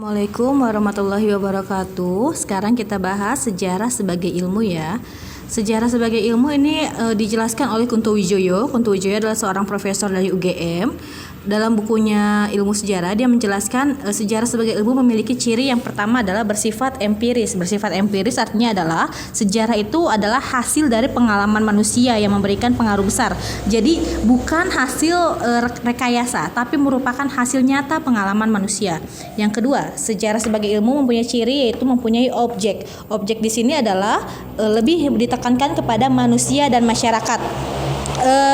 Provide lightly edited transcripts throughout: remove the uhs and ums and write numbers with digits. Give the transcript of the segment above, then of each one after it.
Assalamualaikum warahmatullahi wabarakatuh. Sekarang kita bahas sejarah sebagai ilmu ya. Sejarah sebagai ilmu ini dijelaskan oleh Kunto Wijoyo. Kunto Wijoyo adalah seorang profesor dari UGM. Dalam bukunya Ilmu Sejarah, dia menjelaskan sejarah sebagai ilmu memiliki ciri yang pertama adalah bersifat empiris. Bersifat empiris artinya adalah sejarah itu adalah hasil dari pengalaman manusia yang memberikan pengaruh besar. Jadi bukan hasil rekayasa, tapi merupakan hasil nyata pengalaman manusia. Yang kedua, sejarah sebagai ilmu mempunyai ciri yaitu mempunyai objek. Objek di sini adalah lebih ditekankan kepada manusia dan masyarakat.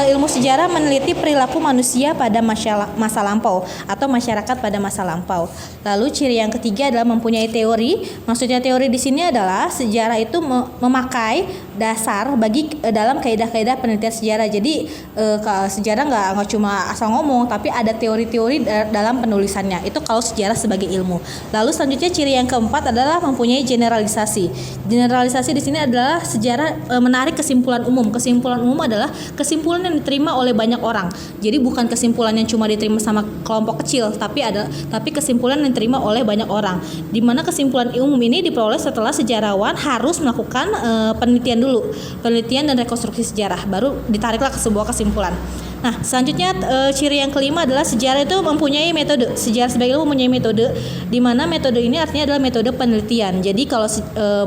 Ilmu sejarah meneliti perilaku manusia pada masa lampau atau masyarakat pada masa lampau. Lalu ciri yang ketiga adalah mempunyai teori. Maksudnya teori di sini adalah sejarah itu memakai dasar bagi dalam kaidah-kaidah penelitian sejarah. Jadi sejarah nggak cuma asal ngomong, tapi ada teori-teori dalam penulisannya. Itu kalau sejarah sebagai ilmu. Lalu selanjutnya ciri yang keempat adalah mempunyai generalisasi. Generalisasi di sini adalah sejarah menarik kesimpulan umum. Kesimpulan umum adalah kesimpulan yang diterima oleh banyak orang. Jadi bukan kesimpulan yang cuma diterima sama kelompok kecil, tapi kesimpulan yang diterima oleh banyak orang. Di mana kesimpulan umum ini diperoleh setelah sejarawan harus melakukan penelitian dulu, penelitian dan rekonstruksi sejarah, baru ditariklah ke sebuah kesimpulan. Nah, selanjutnya ciri yang kelima adalah sejarah itu mempunyai metode. Sejarah sebagai ilmu mempunyai metode, di mana metode ini artinya adalah metode penelitian. Jadi kalau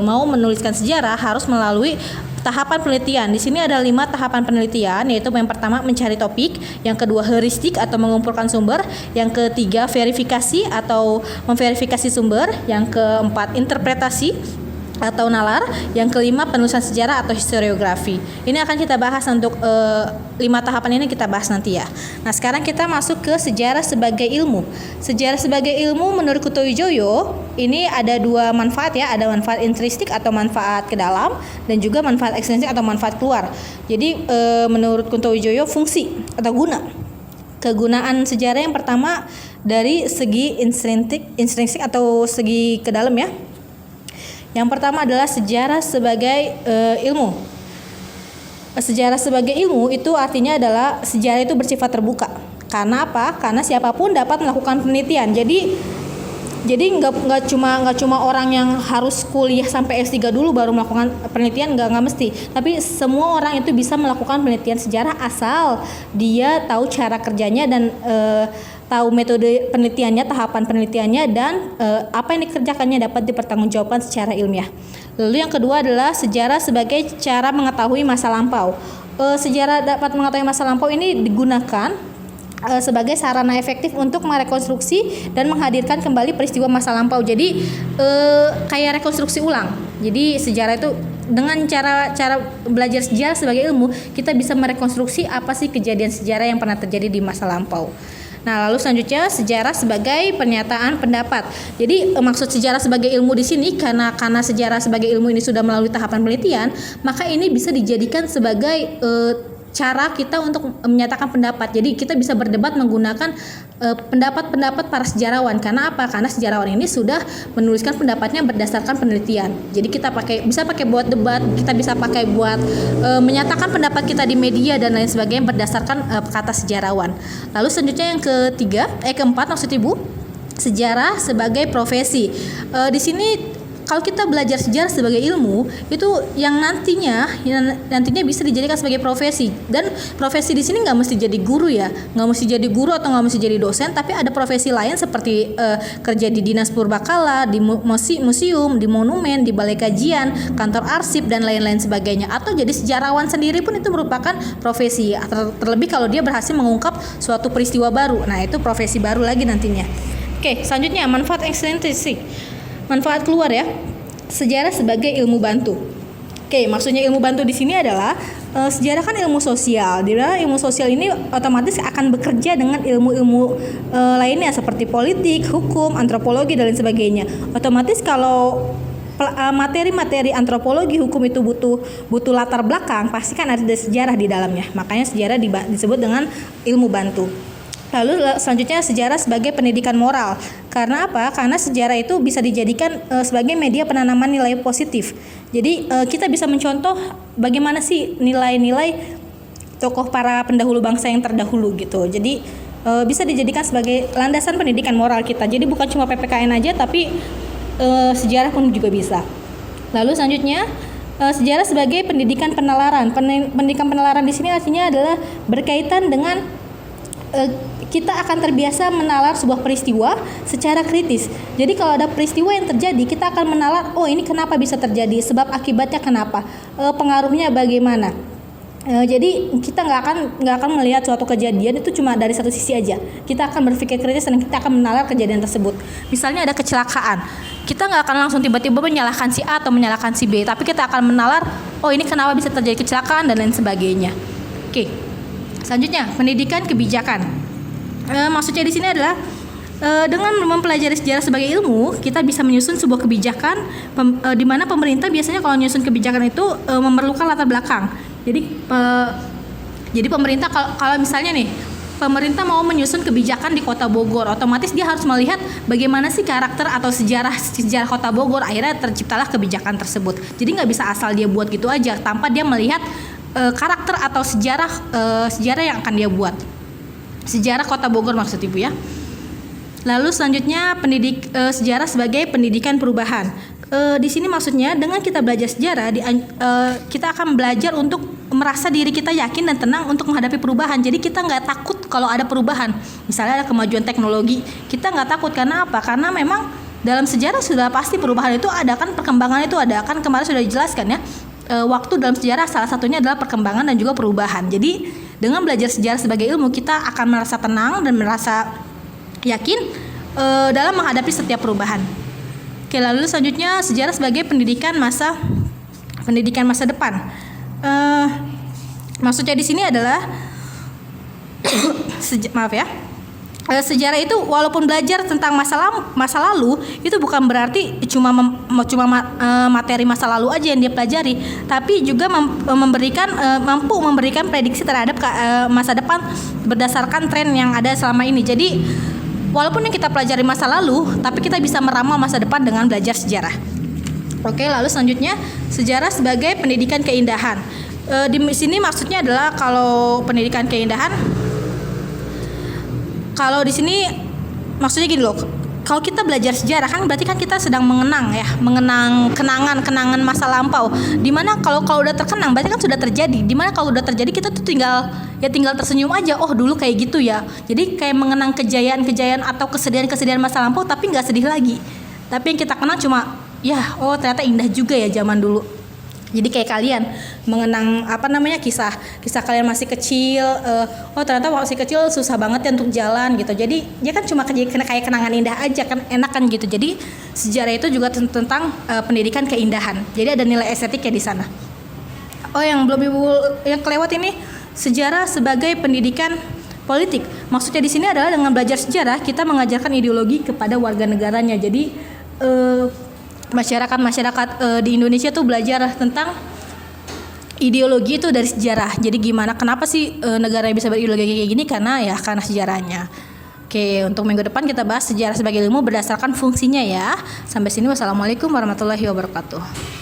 mau menuliskan sejarah harus melalui tahapan penelitian. Di sini ada 5 tahapan penelitian, yaitu yang pertama mencari topik, yang kedua heuristik atau mengumpulkan sumber, yang ketiga verifikasi atau memverifikasi sumber, yang keempat interpretasi atau nalar, yang kelima penulisan sejarah atau historiografi. Ini akan kita bahas untuk 5 tahapan ini kita bahas nanti ya. Nah, sekarang kita masuk ke sejarah sebagai ilmu. Sejarah sebagai ilmu menurut Kunto Wijoyo ini ada 2 manfaat ya, ada manfaat intrinsik atau manfaat ke dalam, dan juga manfaat ekstrinsik atau manfaat keluar. Jadi menurut Kunto Wijoyo fungsi atau guna. Kegunaan sejarah yang pertama dari segi intrinsik atau segi ke dalam ya. Yang pertama adalah sejarah sebagai ilmu. Sejarah sebagai ilmu itu artinya adalah sejarah itu bersifat terbuka. Karena apa? Karena siapapun dapat melakukan penelitian. Jadi nggak cuma orang yang harus kuliah sampai S3 dulu baru melakukan penelitian, nggak mesti. Tapi semua orang itu bisa melakukan penelitian sejarah asal dia tahu cara kerjanya dan tahu metode penelitiannya, tahapan penelitiannya, dan apa yang dikerjakannya dapat dipertanggungjawabkan secara ilmiah. Lalu yang kedua adalah sejarah sebagai cara mengetahui masa lampau. Sejarah dapat mengetahui masa lampau ini digunakan sebagai sarana efektif untuk merekonstruksi dan menghadirkan kembali peristiwa masa lampau. Jadi kayak rekonstruksi ulang. Jadi sejarah itu dengan cara belajar sejarah sebagai ilmu, kita bisa merekonstruksi apa sih kejadian sejarah yang pernah terjadi di masa lampau. Nah, lalu selanjutnya sejarah sebagai pernyataan pendapat. Jadi maksud sejarah sebagai ilmu di sini karena sejarah sebagai ilmu ini sudah melalui tahapan penelitian, maka ini bisa dijadikan sebagai cara kita untuk menyatakan pendapat. Jadi kita bisa berdebat menggunakan pendapat-pendapat para sejarawan. Karena apa? Karena sejarawan ini sudah menuliskan pendapatnya berdasarkan penelitian. Jadi kita bisa pakai buat debat, kita bisa pakai buat menyatakan pendapat kita di media dan lain sebagainya berdasarkan kata sejarawan. Lalu selanjutnya yang keempat maksud Ibu, sejarah sebagai profesi. Di sini kalau kita belajar sejarah sebagai ilmu itu yang nantinya bisa dijadikan sebagai profesi. Dan profesi di sini nggak mesti jadi guru ya, nggak mesti jadi guru atau nggak mesti jadi dosen, tapi ada profesi lain seperti kerja di dinas purbakala, di museum, di monumen, di balai kajian, kantor arsip dan lain-lain sebagainya. Atau jadi sejarawan sendiri pun itu merupakan profesi. Terlebih kalau dia berhasil mengungkap suatu peristiwa baru, nah itu profesi baru lagi nantinya. Oke, selanjutnya manfaat ekstrinsik. Manfaat keluar ya, sejarah sebagai ilmu bantu. Oke, maksudnya ilmu bantu di sini adalah sejarah kan ilmu sosial. Di mana ilmu sosial ini otomatis akan bekerja dengan ilmu-ilmu lainnya seperti politik, hukum, antropologi dan lain sebagainya. Otomatis kalau materi-materi antropologi, hukum itu butuh latar belakang, pasti kan ada sejarah di dalamnya. Makanya sejarah disebut dengan ilmu bantu. Lalu selanjutnya sejarah sebagai pendidikan moral. Karena apa? Karena sejarah itu bisa dijadikan sebagai media penanaman nilai positif. Jadi kita bisa mencontoh bagaimana sih nilai-nilai tokoh para pendahulu bangsa yang terdahulu gitu. Jadi bisa dijadikan sebagai landasan pendidikan moral kita. Jadi bukan cuma PPKN aja, tapi sejarah pun juga bisa. Lalu selanjutnya sejarah sebagai pendidikan penalaran. Pendidikan penalaran di sini artinya adalah berkaitan dengan kita akan terbiasa menalar sebuah peristiwa secara kritis. Jadi kalau ada peristiwa yang terjadi, kita akan menalar, oh ini kenapa bisa terjadi, sebab akibatnya kenapa, pengaruhnya bagaimana. Jadi kita nggak akan melihat suatu kejadian itu cuma dari satu sisi aja. Kita akan berpikir kritis dan kita akan menalar kejadian tersebut. Misalnya ada kecelakaan, kita nggak akan langsung tiba-tiba menyalahkan si A atau menyalahkan si B, tapi kita akan menalar, oh ini kenapa bisa terjadi kecelakaan dan lain sebagainya. Oke, selanjutnya pendidikan kebijakan. Maksudnya di sini adalah dengan mempelajari sejarah sebagai ilmu, kita bisa menyusun sebuah kebijakan di mana pemerintah biasanya kalau menyusun kebijakan itu memerlukan latar belakang. Jadi pemerintah kalau misalnya nih pemerintah mau menyusun kebijakan di Kota Bogor, otomatis dia harus melihat bagaimana sih karakter atau sejarah Kota Bogor, akhirnya terciptalah kebijakan tersebut. Jadi nggak bisa asal dia buat gitu aja tanpa dia melihat karakter atau sejarah yang akan dia buat. Sejarah Kota Bogor maksud Ibu ya. Lalu selanjutnya sejarah sebagai pendidikan perubahan. Di sini maksudnya dengan kita belajar sejarah, kita akan belajar untuk merasa diri kita yakin dan tenang untuk menghadapi perubahan. Jadi kita nggak takut kalau ada perubahan. Misalnya ada kemajuan teknologi, kita nggak takut karena apa? Karena memang dalam sejarah sudah pasti perubahan itu ada, kan perkembangan itu ada, kan kemarin sudah dijelaskan ya. Waktu dalam sejarah salah satunya adalah perkembangan dan juga perubahan. Jadi dengan belajar sejarah sebagai ilmu, kita akan merasa tenang dan merasa yakin dalam menghadapi setiap perubahan. Oke, lalu selanjutnya sejarah sebagai pendidikan masa depan. Maksudnya di sini adalah sejarah itu walaupun belajar tentang masa lalu itu bukan berarti cuma materi masa lalu aja yang dia pelajari, tapi juga mampu memberikan prediksi terhadap masa depan berdasarkan tren yang ada selama ini. Jadi walaupun yang kita pelajari masa lalu, tapi kita bisa meramal masa depan dengan belajar sejarah. Oke, lalu selanjutnya sejarah sebagai pendidikan keindahan. Di sini maksudnya adalah kalau pendidikan keindahan, kalau di sini maksudnya gini loh. Kalau kita belajar sejarah kan berarti kan kita sedang mengenang kenangan masa lampau. Dimana kalau udah terkenang berarti kan sudah terjadi. Dimana kalau udah terjadi kita tuh tinggal tersenyum aja. Oh dulu kayak gitu ya. Jadi kayak mengenang kejayaan atau kesedihan masa lampau, tapi nggak sedih lagi. Tapi yang kita kenang cuma oh ternyata indah juga ya zaman dulu. Jadi kayak kalian mengenang kisah kalian masih kecil, oh ternyata masih kecil susah banget ya untuk jalan gitu. Jadi dia kan cuma kayak kenangan indah aja kan, enak kan gitu. Jadi sejarah itu juga tentang pendidikan keindahan. Jadi ada nilai estetiknya di sana. Oh yang belum Ibu yang kelewat ini sejarah sebagai pendidikan politik. Maksudnya di sini adalah dengan belajar sejarah kita mengajarkan ideologi kepada warga negaranya. Jadi masyarakat di Indonesia tuh belajar tentang ideologi itu dari sejarah. Jadi kenapa sih negara bisa berideologi kayak gini? Karena sejarahnya. Oke, untuk minggu depan kita bahas sejarah sebagai ilmu berdasarkan fungsinya ya. Sampai sini, wassalamualaikum warahmatullahi wabarakatuh.